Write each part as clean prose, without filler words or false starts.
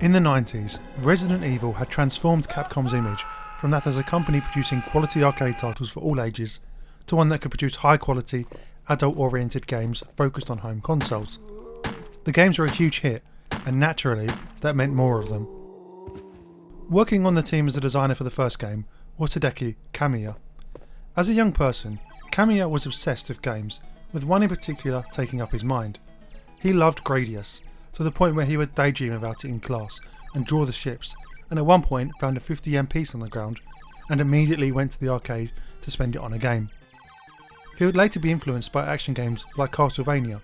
In the 90s, Resident Evil had transformed Capcom's image from that as a company producing quality arcade titles for all ages to one that could produce high quality, adult-oriented games focused on home consoles. The games were a huge hit, and naturally, that meant more of them. Working on the team as a designer for the first game was Hideki Kamiya. As a young person, Kamiya was obsessed with games, with one in particular taking up his mind. He loved Gradius, to the point where he would daydream about it in class and draw the ships, and at one point found a 50yen piece on the ground and immediately went to the arcade to spend it on a game. He would later be influenced by action games like Castlevania.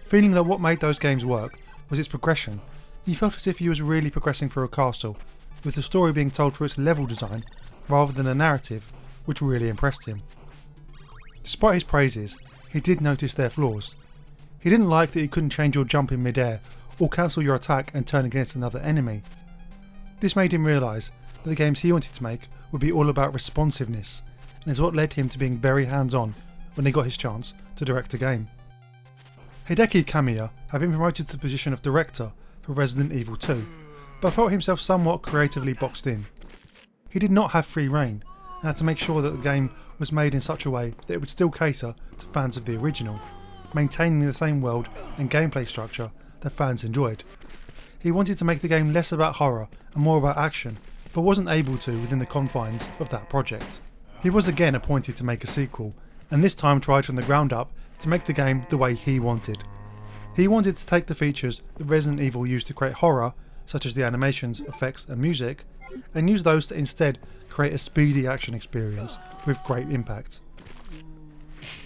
Feeling that what made those games work was its progression, he felt as if he was really progressing through a castle, with the story being told through its level design rather than a narrative, which really impressed him. Despite his praises, he did notice their flaws. He didn't like that you couldn't change your jump in mid-air or cancel your attack and turn against another enemy. This made him realise that the games he wanted to make would be all about responsiveness, and is what led him to being very hands-on when he got his chance to direct a game. Hideki Kamiya had been promoted to the position of director for Resident Evil 2, but felt himself somewhat creatively boxed in. He did not have free rein, and had to make sure that the game was made in such a way that it would still cater to fans of the original, maintaining the same world and gameplay structure that fans enjoyed. He wanted to make the game less about horror and more about action, but wasn't able to within the confines of that project. He was again appointed to make a sequel, and this time tried from the ground up to make the game the way he wanted. He wanted to take the features that Resident Evil used to create horror, such as the animations, effects and music, and use those to instead create a speedy action experience with great impact.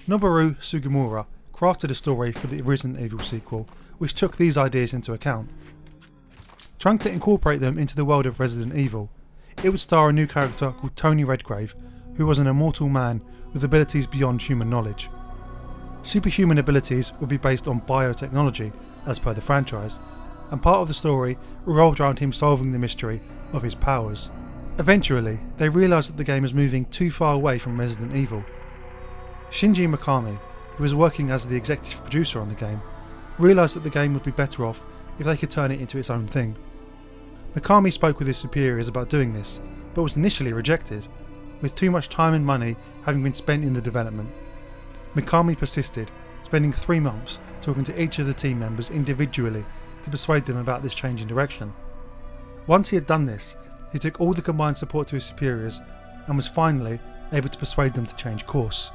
Noboru Sugimura crafted a story for the Resident Evil sequel which took these ideas into account. Trying to incorporate them into the world of Resident Evil, it would star a new character called Tony Redgrave, who was an immortal man with abilities beyond human knowledge. Superhuman abilities would be based on biotechnology, as per the franchise, and part of the story revolved around him solving the mystery of his powers. Eventually, they realised that the game was moving too far away from Resident Evil. Shinji Mikami, who was working as the executive producer on the game, realised that the game would be better off if they could turn it into its own thing. Mikami spoke with his superiors about doing this, but was initially rejected, with too much time and money having been spent in the development. Mikami persisted, spending 3 months talking to each of the team members individually to persuade them about this change in direction. Once he had done this, he took all the combined support to his superiors and was finally able to persuade them to change course.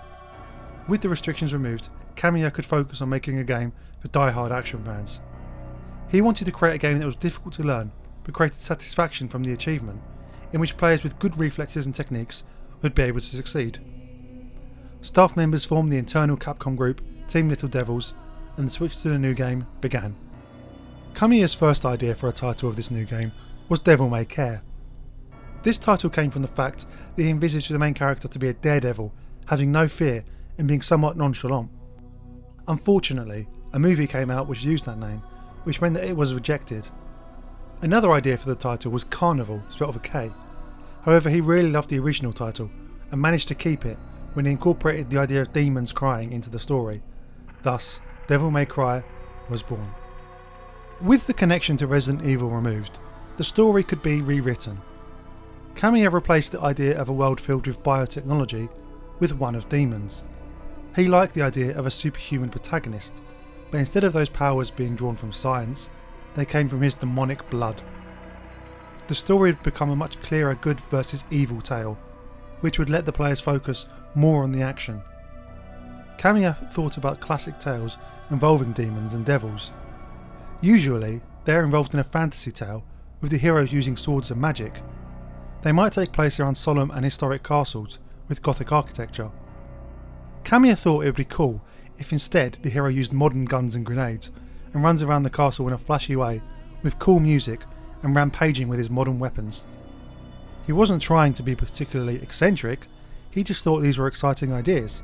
With the restrictions removed, Kamiya could focus on making a game for die-hard action fans. He wanted to create a game that was difficult to learn, but created satisfaction from the achievement, in which players with good reflexes and techniques would be able to succeed. Staff members formed the internal Capcom group, Team Little Devils, and the switch to the new game began. Kamiya's first idea for a title of this new game was Devil May Care. This title came from the fact that he envisaged the main character to be a daredevil, having no fear and being somewhat nonchalant. Unfortunately, a movie came out which used that name, which meant that it was rejected. Another idea for the title was Carnival, spelled with a K. However, he really loved the original title and managed to keep it when he incorporated the idea of demons crying into the story. Thus, Devil May Cry was born. With the connection to Resident Evil removed, the story could be rewritten. Kamiya replaced the idea of a world filled with biotechnology with one of demons. He liked the idea of a superhuman protagonist, but instead of those powers being drawn from science, they came from his demonic blood. The story would become a much clearer good versus evil tale, which would let the players focus more on the action. Kamiya thought about classic tales involving demons and devils. Usually, they are involved in a fantasy tale, with the heroes using swords and magic. They might take place around solemn and historic castles with Gothic architecture. Kamiya thought it would be cool if instead the hero used modern guns and grenades and runs around the castle in a flashy way with cool music and rampaging with his modern weapons. He wasn't trying to be particularly eccentric, he just thought these were exciting ideas.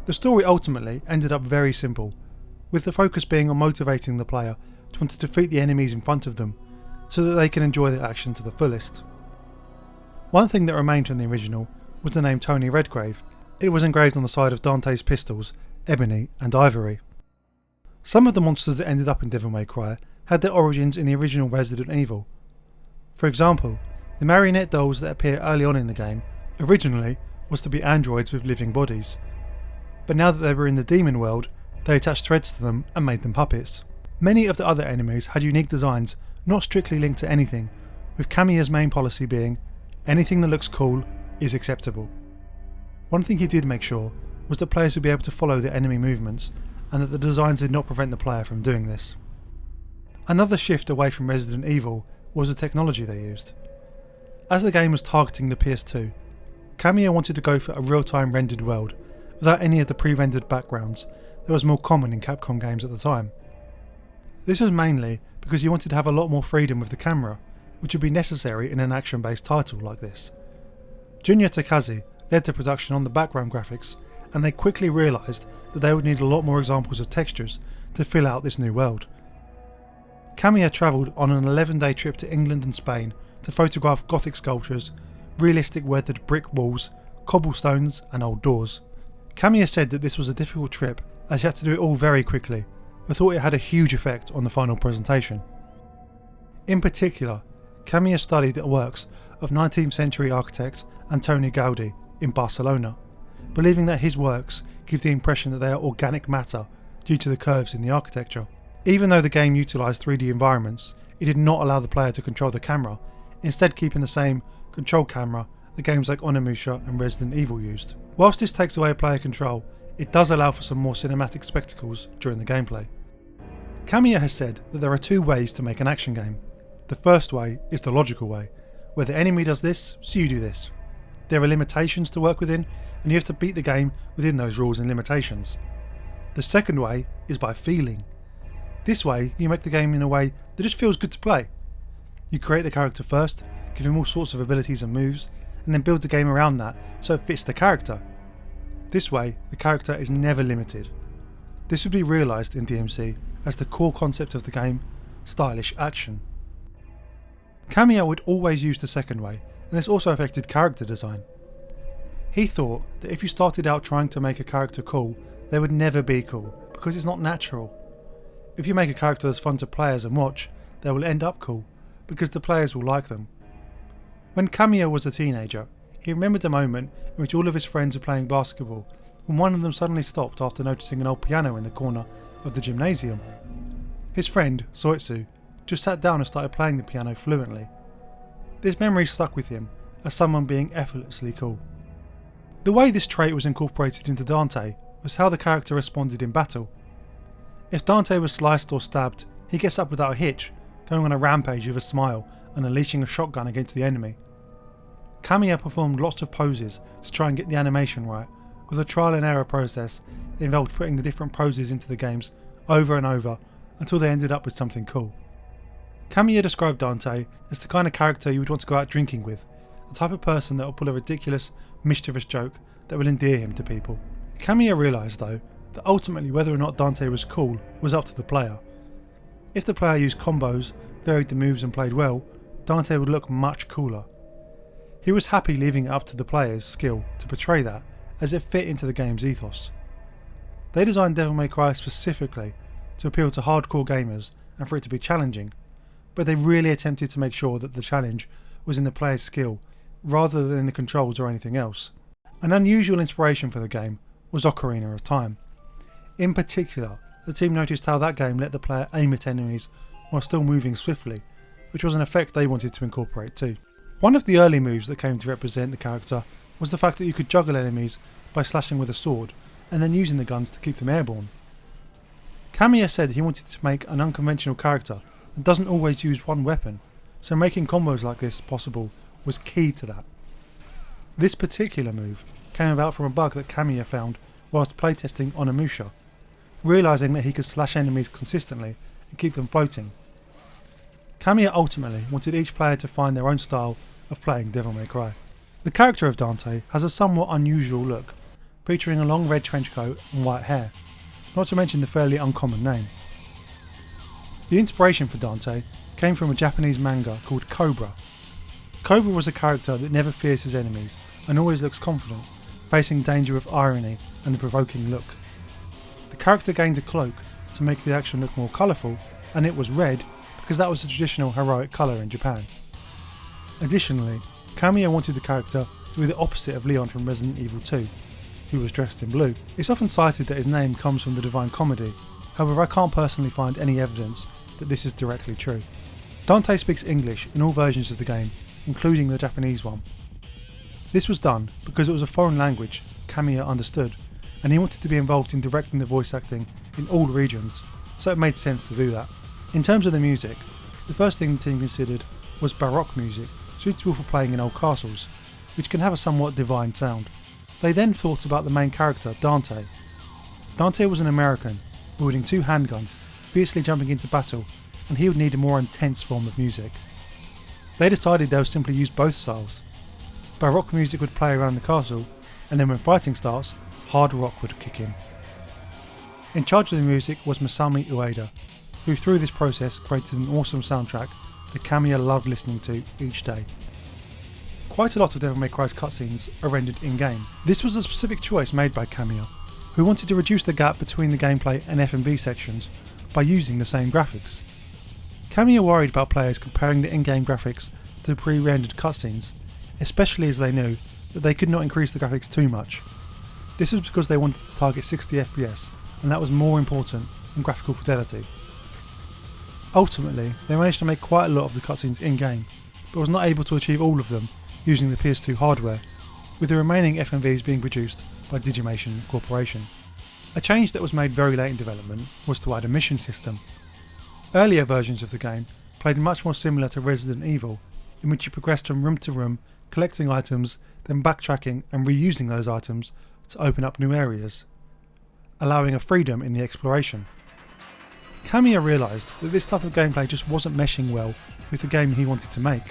The story ultimately ended up very simple, with the focus being on motivating the player to want to defeat the enemies in front of them so that they can enjoy the action to the fullest. One thing that remained from the original was the name Tony Redgrave. It was engraved on the side of Dante's pistols, Ebony and Ivory. Some of the monsters that ended up in Devil May Cry had their origins in the original Resident Evil. For example, the marionette dolls that appear early on in the game originally was to be androids with living bodies, but now that they were in the demon world, they attached threads to them and made them puppets. Many of the other enemies had unique designs not strictly linked to anything, with Kamiya's main policy being, anything that looks cool is acceptable. One thing he did make sure was that players would be able to follow the enemy movements, and that the designs did not prevent the player from doing this. Another shift away from Resident Evil was the technology they used. As the game was targeting the PS2, Kamiya wanted to go for a real-time rendered world without any of the pre-rendered backgrounds that was more common in Capcom games at the time. This was mainly because he wanted to have a lot more freedom with the camera, which would be necessary in an action-based title like this. Junya Takashi led the production on the background graphics, and they quickly realised that they would need a lot more examples of textures to fill out this new world. Kamiya travelled on an 11-day trip to England and Spain to photograph Gothic sculptures, realistic weathered brick walls, cobblestones and old doors. Kamiya said that this was a difficult trip as he had to do it all very quickly, but thought it had a huge effect on the final presentation. In particular, Kamiya studied the works of 19th century architect Antoni Gaudi in Barcelona, believing that his works give the impression that they are organic matter due to the curves in the architecture. Even though the game utilised 3D environments, it did not allow the player to control the camera, instead keeping the same control camera that games like Onimusha and Resident Evil used. Whilst this takes away player control, it does allow for some more cinematic spectacles during the gameplay. Kamiya has said that there are two ways to make an action game. The first way is the logical way, where the enemy does this, so you do this. There are limitations to work within, and you have to beat the game within those rules and limitations. The second way is by feeling. This way, you make the game in a way that just feels good to play. You create the character first, give him all sorts of abilities and moves, and then build the game around that so it fits the character. This way, the character is never limited. This would be realised in DMC as the core concept of the game, stylish action. Kamiya would always use the second way, and this also affected character design. He thought that if you started out trying to make a character cool, they would never be cool, because it's not natural. If you make a character that's fun to players and watch, they will end up cool, because the players will like them. When Kamiya was a teenager, he remembered a moment in which all of his friends were playing basketball, when one of them suddenly stopped after noticing an old piano in the corner of the gymnasium. His friend, Soitsu, just sat down and started playing the piano fluently. This memory stuck with him as someone being effortlessly cool. The way this trait was incorporated into Dante was how the character responded in battle. If Dante was sliced or stabbed, he gets up without a hitch, going on a rampage with a smile and unleashing a shotgun against the enemy. Kamiya performed lots of poses to try and get the animation right, with a trial and error process that involved putting the different poses into the games over and over until they ended up with something cool. Kamiya described Dante as the kind of character you would want to go out drinking with, the type of person that will pull a ridiculous, mischievous joke that will endear him to people. Kamiya realised though that ultimately whether or not Dante was cool was up to the player. If the player used combos, varied the moves and played well, Dante would look much cooler. He was happy leaving it up to the player's skill to portray that, as it fit into the game's ethos. They designed Devil May Cry specifically to appeal to hardcore gamers and for it to be challenging, but they really attempted to make sure that the challenge was in the player's skill rather than in the controls or anything else. An unusual inspiration for the game was Ocarina of Time. In particular, the team noticed how that game let the player aim at enemies while still moving swiftly, which was an effect they wanted to incorporate too. One of the early moves that came to represent the character was the fact that you could juggle enemies by slashing with a sword and then using the guns to keep them airborne. Kamiya said he wanted to make an unconventional character that doesn't always use one weapon, so making combos like this possible was key to that. This particular move came about from a bug that Kamiya found whilst playtesting Onimusha, realising that he could slash enemies consistently and keep them floating. Kamiya ultimately wanted each player to find their own style of playing Devil May Cry. The character of Dante has a somewhat unusual look, featuring a long red trench coat and white hair, not to mention the fairly uncommon name. The inspiration for Dante came from a Japanese manga called Cobra. Cobra was a character that never fears his enemies and always looks confident, facing danger with irony and a provoking look. The character gained a cloak to make the action look more colourful, and it was red because that was the traditional heroic colour in Japan. Additionally, Kamiya wanted the character to be the opposite of Leon from Resident Evil 2, who was dressed in blue. It's often cited that his name comes from the Divine Comedy, however I can't personally find any evidence that this is directly true. Dante speaks English in all versions of the game, including the Japanese one. This was done because it was a foreign language Kamiya understood, and he wanted to be involved in directing the voice acting in all regions, so it made sense to do that. In terms of the music, the first thing the team considered was baroque music, suitable for playing in old castles, which can have a somewhat divine sound. They then thought about the main character, Dante. Dante was an American, wielding 2 handguns, fiercely jumping into battle, and he would need a more intense form of music. They decided they would simply use both styles. Baroque music would play around the castle, and then when fighting starts, hard rock would kick in. In charge of the music was Masami Ueda, who through this process created an awesome soundtrack that Kamiya loved listening to each day. Quite a lot of Devil May Cry's cutscenes are rendered in-game. This was a specific choice made by Kamiya, who wanted to reduce the gap between the gameplay and FMV sections by using the same graphics. Kamiya worried about players comparing the in-game graphics to pre-rendered cutscenes, especially as they knew that they could not increase the graphics too much. This was because they wanted to target 60 FPS, and that was more important than graphical fidelity. Ultimately, they managed to make quite a lot of the cutscenes in-game, but was not able to achieve all of them using the PS2 hardware, with the remaining FMVs being produced by Digimation Corporation. A change that was made very late in development was to add a mission system. Earlier versions of the game played much more similar to Resident Evil, in which you progressed from room to room, collecting items, then backtracking and reusing those items to open up new areas, allowing a freedom in the exploration. Kamiya realised that this type of gameplay just wasn't meshing well with the game he wanted to make.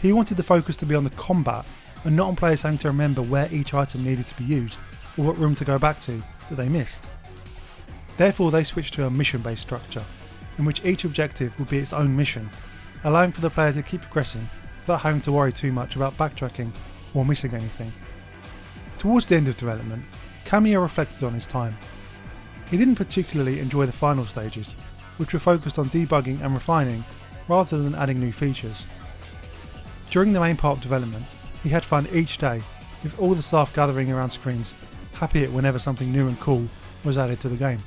He wanted the focus to be on the combat and not on players having to remember where each item needed to be used or what room to go back to that they missed. Therefore they switched to a mission-based structure, in which each objective would be its own mission, allowing for the player to keep progressing without having to worry too much about backtracking or missing anything. Towards the end of development, Kamiya reflected on his time. He didn't particularly enjoy the final stages, which were focused on debugging and refining rather than adding new features. During the main part of development, he had fun each day, with all the staff gathering around screens, happy at whenever something new and cool was added to the game.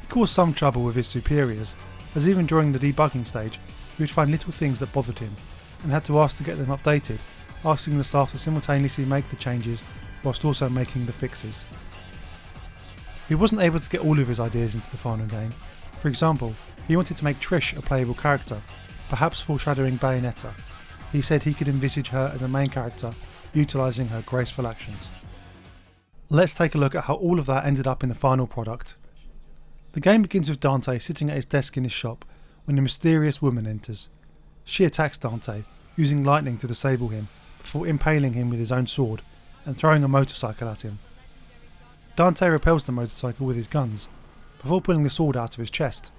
He caused some trouble with his superiors, as even during the debugging stage, he would find little things that bothered him, and had to ask to get them updated, asking the staff to simultaneously make the changes whilst also making the fixes. He wasn't able to get all of his ideas into the final game. For example, he wanted to make Trish a playable character, perhaps foreshadowing Bayonetta. He said he could envisage her as a main character, utilising her graceful actions. Let's take a look at how all of that ended up in the final product. The game begins with Dante sitting at his desk in his shop when a mysterious woman enters. She attacks Dante, using lightning to disable him, before impaling him with his own sword and throwing a motorcycle at him. Dante repels the motorcycle with his guns, before pulling the sword out of his chest.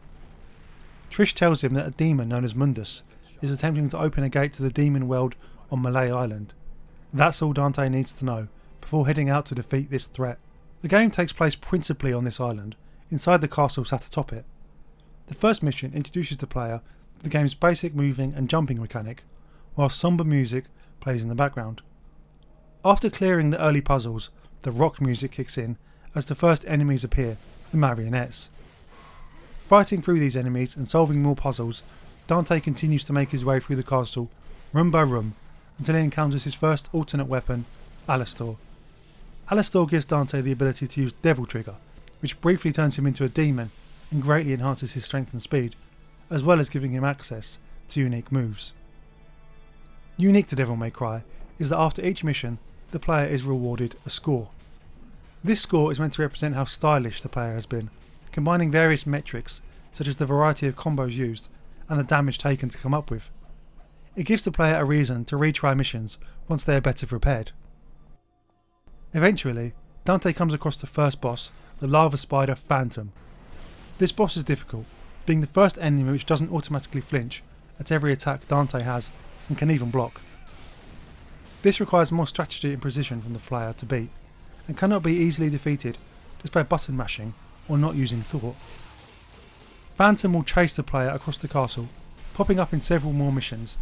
Trish tells him that a demon known as Mundus is attempting to open a gate to the demon world on Malay Island. That's all Dante needs to know, before heading out to defeat this threat. The game takes place principally on this island, inside the castle sat atop it. The first mission introduces the player to the game's basic moving and jumping mechanic, while somber music plays in the background. After clearing the early puzzles, the rock music kicks in as the first enemies appear, the marionettes. Fighting through these enemies and solving more puzzles, Dante continues to make his way through the castle, room by room, until he encounters his first alternate weapon, Alastor. Alastor gives Dante the ability to use Devil Trigger, which briefly turns him into a demon and greatly enhances his strength and speed, as well as giving him access to unique moves. Unique to Devil May Cry is that after each mission, the player is rewarded a score. This score is meant to represent how stylish the player has been, combining various metrics such as the variety of combos used and the damage taken to come up with. It gives the player a reason to retry missions once they are better prepared. Eventually, Dante comes across the first boss, the lava spider Phantom. This boss is difficult, being the first enemy which doesn't automatically flinch at every attack Dante has and can even block. This requires more strategy and precision from the player to beat, and cannot be easily defeated just by button mashing or not using thought. Phantom will chase the player across the castle popping up in several more missions.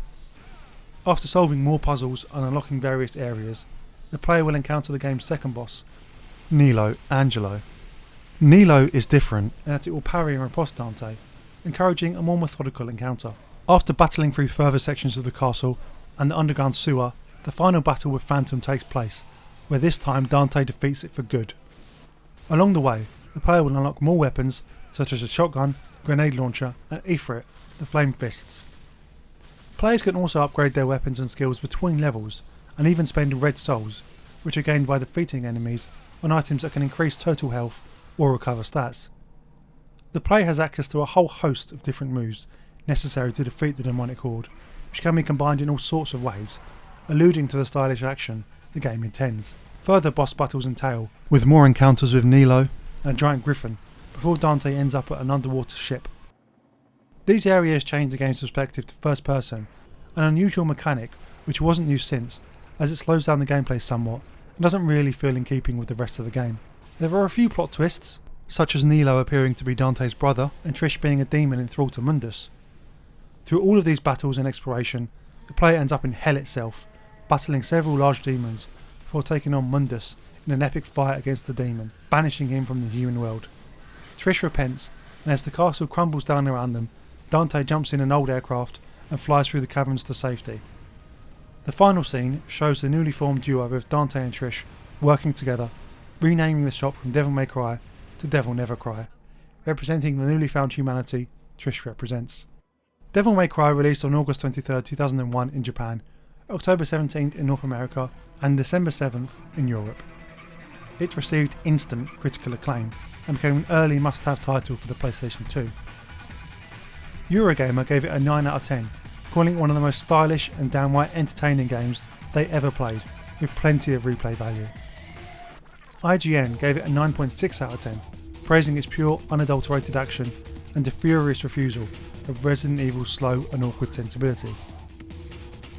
After solving more puzzles and unlocking various areas, the player will encounter the game's second boss, Nilo Angelo. Nilo is different in that it will parry and riposte Dante, encouraging a more methodical encounter. After battling through further sections of the castle and the underground sewer, the final battle with Phantom takes place, where this time Dante defeats it for good. Along the way, the player will unlock more weapons such as a shotgun, grenade launcher and Ifrit, the Flame Fists. Players can also upgrade their weapons and skills between levels and even spend red souls, which are gained by defeating enemies, on items that can increase total health or recover stats. The player has access to a whole host of different moves necessary to defeat the demonic horde, which can be combined in all sorts of ways, alluding to the stylish action the game intends. Further boss battles entail, with more encounters with Nilo and a giant griffin, before Dante ends up at an underwater ship. These areas change the game's perspective to first person, an unusual mechanic which wasn't used since, as it slows down the gameplay somewhat and doesn't really feel in keeping with the rest of the game. There are a few plot twists, such as Nilo appearing to be Dante's brother and Trish being a demon in thrall to Mundus. Through all of these battles and exploration, the player ends up in hell itself, battling several large demons before taking on Mundus in an epic fight against the demon, banishing him from the human world. Trish repents, and as the castle crumbles down around them, Dante jumps in an old aircraft and flies through the caverns to safety. The final scene shows the newly formed duo with Dante and Trish working together, renaming the shop from Devil May Cry to Devil Never Cry, representing the newly found humanity Trish represents. Devil May Cry released on August 23, 2001 in Japan, October 17th in North America and December 7th in Europe. It received instant critical acclaim and became an early must-have title for the PlayStation 2. Eurogamer gave it a 9 out of 10, calling it one of the most stylish and downright entertaining games they ever played, with plenty of replay value. IGN gave it a 9.6 out of 10, praising its pure, unadulterated action and the furious refusal of Resident Evil's slow and awkward sensibility.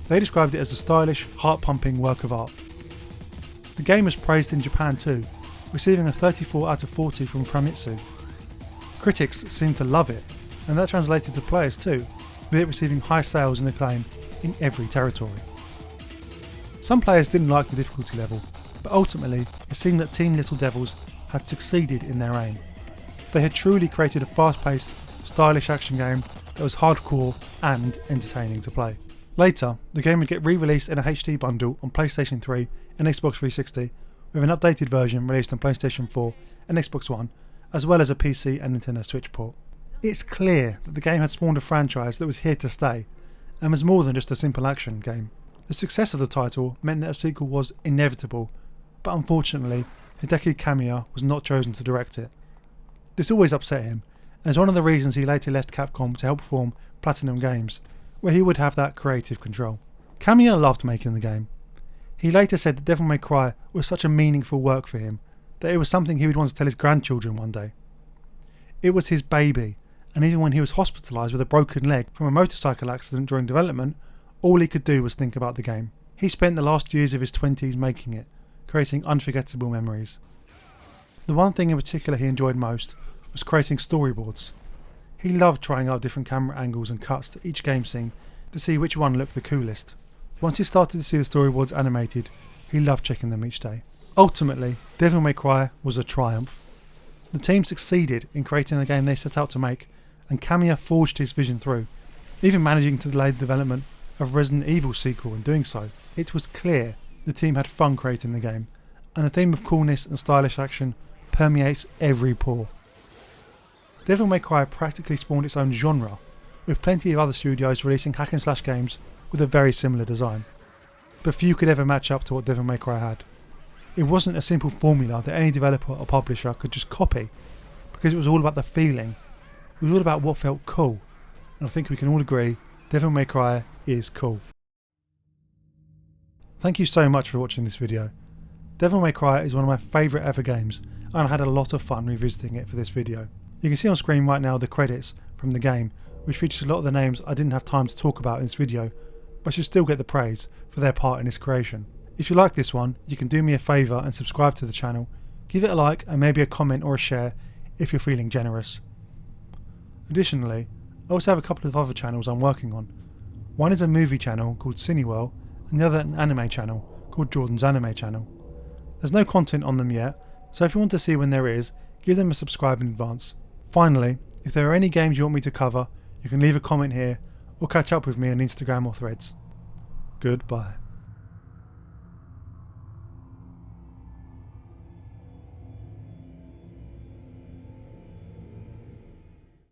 They described it as a stylish, heart-pumping work of art. The game was praised in Japan too, receiving a 34 out of 40 from Famitsu. Critics seemed to love it, and that translated to players too, with it receiving high sales and acclaim in every territory. Some players didn't like the difficulty level, but ultimately it seemed that Team Little Devils had succeeded in their aim. They had truly created a fast-paced, stylish action game that was hardcore and entertaining to play. Later, the game would get re-released in a HD bundle on PlayStation 3 and Xbox 360, with an updated version released on PlayStation 4 and Xbox One, as well as a PC and Nintendo Switch port. It's clear that the game had spawned a franchise that was here to stay, and was more than just a simple action game. The success of the title meant that a sequel was inevitable, but unfortunately, Hideki Kamiya was not chosen to direct it. This always upset him, and is one of the reasons he later left Capcom to help form Platinum Games, where he would have that creative control. Kamiya loved making the game. He later said that Devil May Cry was such a meaningful work for him, that it was something he would want to tell his grandchildren one day. It was his baby, and even when he was hospitalised with a broken leg from a motorcycle accident during development, all he could do was think about the game. He spent the last years of his 20s making it, creating unforgettable memories. The one thing in particular he enjoyed most was creating storyboards. He loved trying out different camera angles and cuts to each game scene to see which one looked the coolest. Once he started to see the storyboards animated, he loved checking them each day. Ultimately, Devil May Cry was a triumph. The team succeeded in creating the game they set out to make, and Kamiya forged his vision through, even managing to delay the development of Resident Evil sequel in doing so. It was clear the team had fun creating the game, and the theme of coolness and stylish action permeates every pore. Devil May Cry practically spawned its own genre, with plenty of other studios releasing hack and slash games with a very similar design. But few could ever match up to what Devil May Cry had. It wasn't a simple formula that any developer or publisher could just copy, because it was all about the feeling. It was all about what felt cool, and I think we can all agree Devil May Cry is cool. Thank you so much for watching this video. Devil May Cry is one of my favourite ever games, and I had a lot of fun revisiting it for this video. You can see on screen right now the credits from the game, which features a lot of the names I didn't have time to talk about in this video, but should still get the praise for their part in its creation. If you like this one, you can do me a favour and subscribe to the channel, give it a like and maybe a comment or a share if you're feeling generous. Additionally, I also have a couple of other channels I'm working on. One is a movie channel called Cinewell, and the other an anime channel called Jordan's Anime Channel. There's no content on them yet, so if you want to see when there is, give them a subscribe in advance. Finally, if there are any games you want me to cover, you can leave a comment here or catch up with me on Instagram or Threads. Goodbye.